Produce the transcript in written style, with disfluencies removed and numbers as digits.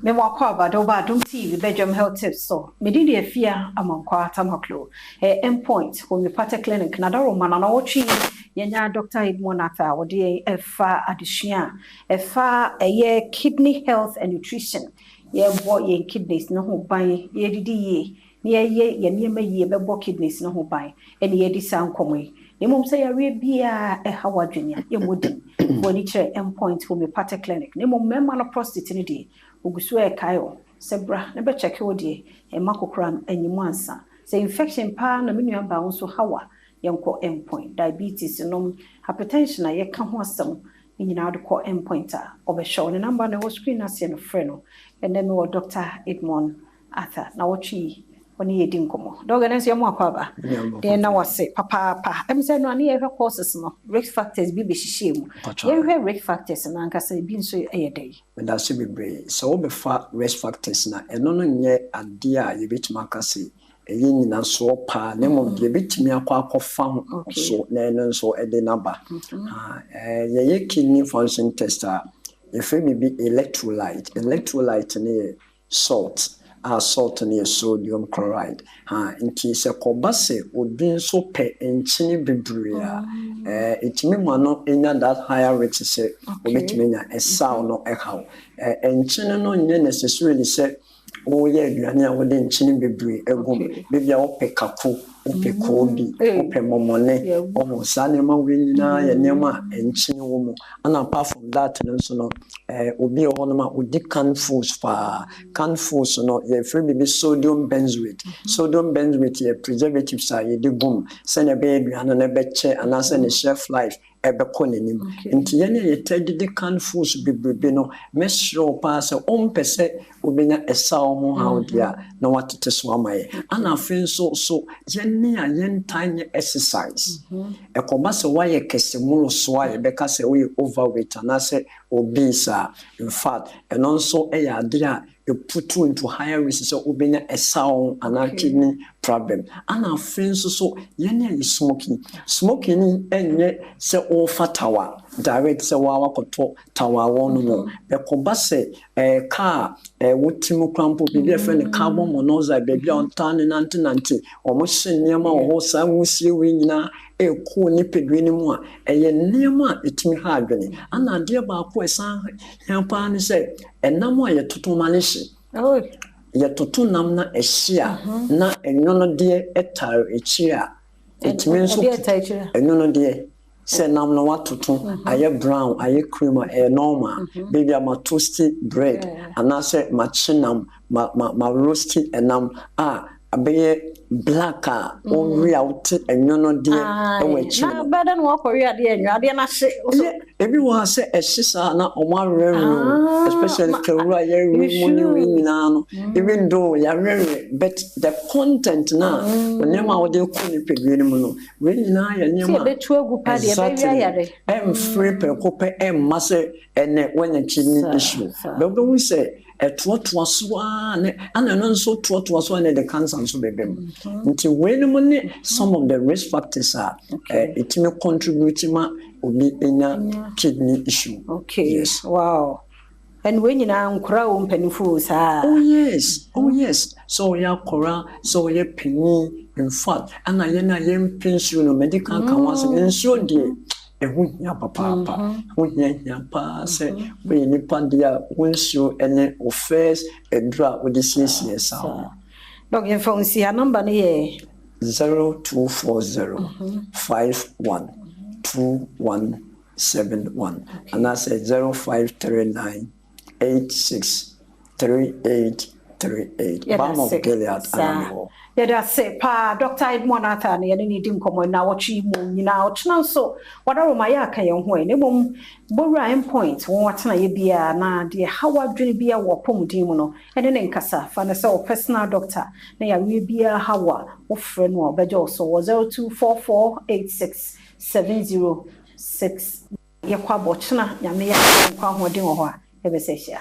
me wakwa Badwam TV Badwam health tips so me di de fear amankwa tamaklo endpoint homeopathic clinic na daro mana na wochi yenya Dr. Adom Ata wode efa adesua efa eye kidney health and nutrition ye bo ye kidneys no ho ban ye didi ye ye niema ye bebo kidneys no ho ban ene ye di sankomwe nemum say yawe bia hawa dwenya ye modin woni kire endpoint homeopathic clinic nemum memma no prostate ni di ogusu kayo sebra na be check wo die makokram anyimu ansa say infection pa na menua ba wonso hawa yenko endpoint diabetes no hypertension ye ka ho asem nyina de ko endpoint a obehwe ne number na wo screen ase no frɛ no and then we Dr. Adom Ata na wochi oni yedi nkomo doga nso yemu akwaba den na wase papa em say no ani ye courses no risk factors bi be hihie mu ye hwe risk factors na nkasa bi nso eyedai me da se bebre so wo be fa risk factors na eno no nye ade a ye betima kase eyi nyina so pa na mo ye betimi akwafa ho so na eno nso ede naba ye kidney function tester ye fe me bi electrolyte ne salt salt and sodium chloride. Inti se kobase odin so pe enchini bibria. It mean no enya that higher rate se obetmenya esa no ehaw. Enchini no nye necessarily se o ye aduane a wode enchini bibri egum bibia wo pe kako ope kobi ope momone omo sanema wenina ye nema enchini wo mu and apart from that no obi ohonoma odi canned foods no ye free baby sodium benzoate ye preservatives are ye digum sene be aduane na be che anase ne shelf life ebe konenim nti ye ne ye teddy canned foods bibebe no mesro pa se ompese obenya esa omo haudia na watete so amaye ana afin so ye ne a yentanye exercise ekobase waye kesemulo so aye beka se we overweight anase obese in fact and also you put you into higher risk so obenya a sound and kidney problem and our friends so yene is smoking enye se o fatawa direct se wa koto tawa won no be kobase car wotimu krampo be friend carbon monoxide be on tan nanti omo hyenema o sa wusie we nyina eko ni pedwini mu a eye niema etimi ha adwene ana de ba ko esan hempa ni se enam a ye toto malishi ye toto nam na ehia na enyono de etar echia etimi so enyono de se nam no watoto aye brown aye cream normal baby am toasted bread anase machinam ma roasted enam abeye black o reality enyono de ewechi na beden wo korea de enwade na hye everyone say ehisa na omo especially kewura ye money nyina no even though ya rere but the content na onema wo de ko ni pedwene mu no we nyina ya nyema se betu agu pa de be wi ayare free pe ko pe mase ene wanya kidney issue but we say etuotua so ana no so tuotua so na the cancer so bebem nti when money some of the risk factors are it may contribute ma obi enya kidney issue yes wow and when you na nkura o mpanifo sa oh yes so ya kora so ya penny in fact ana ye na ye pension no medical kan was ensure de ehunya papa hunya pa se we ni pandia wonsu ene offers edra with the CCS dog your phone see her number ne 0240 512171 and I said 0539 863838 Balm of Gilead Anamo. Yeah, say pa Dr. Adom Ata na ye ni nkomo na wochi mu nyina ochna so wadaro ma ya kan ye ho ne bom bowra endpoint won watena ye bia na de hawadwene bia wo pomdin mu no ene ne nkasa fa na say personal doctor na ya we bia hawa wo frɛ no obejo so 0244867006 ye kwa bochna nyame ya kwa hodin wo ho a ebe se hia